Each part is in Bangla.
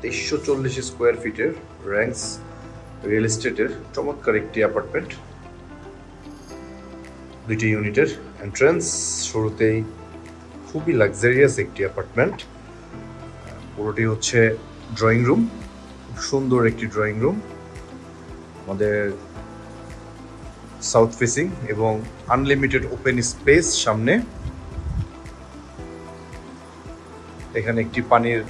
2340 স্কোয়ার ফিটের র্যাঙ্কস রিয়েল এস্টেটের চমৎকার একটি অ্যাপার্টমেন্ট। 2টি ইউনিটের এন্ট্রান্স শুরুতেই খুবই লাক্সারিয়াস একটি অ্যাপার্টমেন্ট। পুরোটি হচ্ছে ড্রয়িং রুম, খুব সুন্দর একটি ড্রয়িং রুম। আমাদের সাউথ ফেসিং এবং আনলিমিটেড ওপেন স্পেস সামনে। এখানে একটি পানির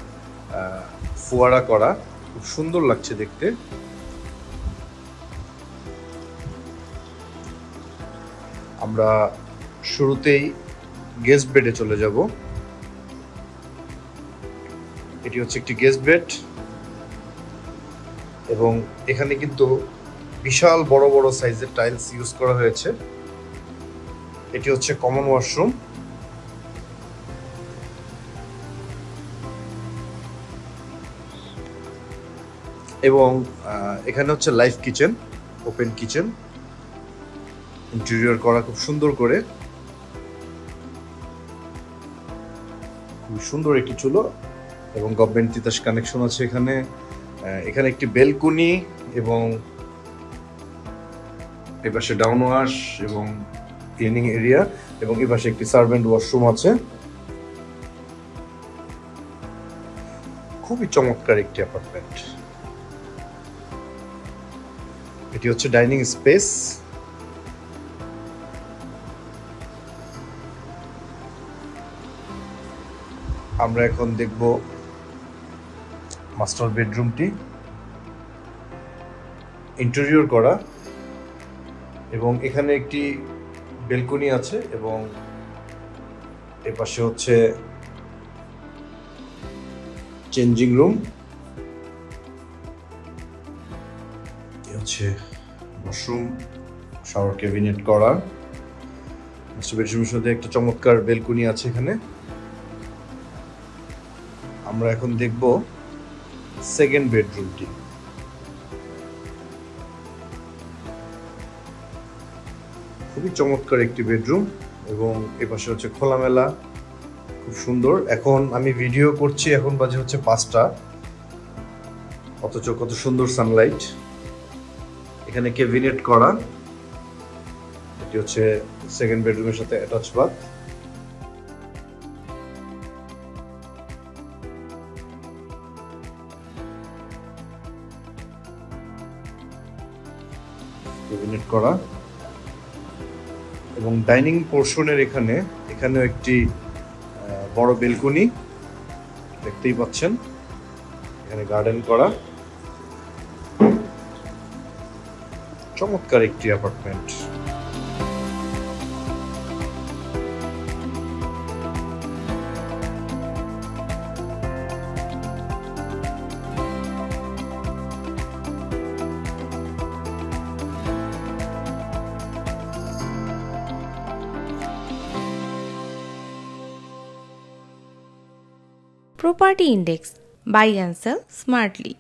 ফোয়ারা করা, খুব সুন্দর লাগছে দেখতে। আমরা শুরুতেই গেস্ট বেডে চলে যাব। এটি হচ্ছে একটি গেস্ট বেড এবং এখানে কিন্তু বিশাল বড় বড় সাইজের টাইলস ইউজ করা হয়েছে। এটি হচ্ছে কমন ওয়াশরুম। এবং এখানে হচ্ছে live kitchen, open kitchen, interior করা খুব সুন্দর করে। খুব সুন্দর একটি চুলো এবং গভর্নমেন্ট তিতাস কানেকশন আছে এখানে। এখানে একটি বেলকনি এবং এপাশে ডাউন ওয়াশ এবং ক্লিনিং এরিয়া এবং এপাশে একটি সার্ভেন্ট ওয়াশরুম আছে। খুবই চমৎকার একটি অ্যাপার্টমেন্ট। এটি হচ্ছে ডাইনিং স্পেস। আমরা এখন দেখব মাস্টার বেডরুমটি, ইন্টেরিয়র করা এবং এখানে একটি বেলকনি আছে এবং এপাশে হচ্ছে চেঞ্জিং রুম। হচ্ছে ওয়াশরুম, শাওয়ার ক্যাবিনেট করা। মাস্টার বেডরুমের সাথে একটা চমৎকার বেলকনি আছে এখানে। আমরা এখন দেখব সেকেন্ড বেডরুমটি। খুবই চমৎকার একটি বেডরুম এবং এপাশে হচ্ছে খোলামেলা, খুব সুন্দর। এখন আমি ভিডিও করছি, এখন বাজে হচ্ছে 5টা, অথচ কত সুন্দর সানলাইট। এখানে ক্যাবিনেট করা। এটি হচ্ছে সেকেন্ড বেডরুমের সাথে অ্যাটাচ বাথ। ক্যাবিনেট করা এবং ডাইনিং পোর্শনের এখানেও একটি বড় বেলকনি দেখতেই পাচ্ছেন। এখানে গার্ডেন করা, চমৎকার একটি apartment. Property Index. Buy and sell smartly.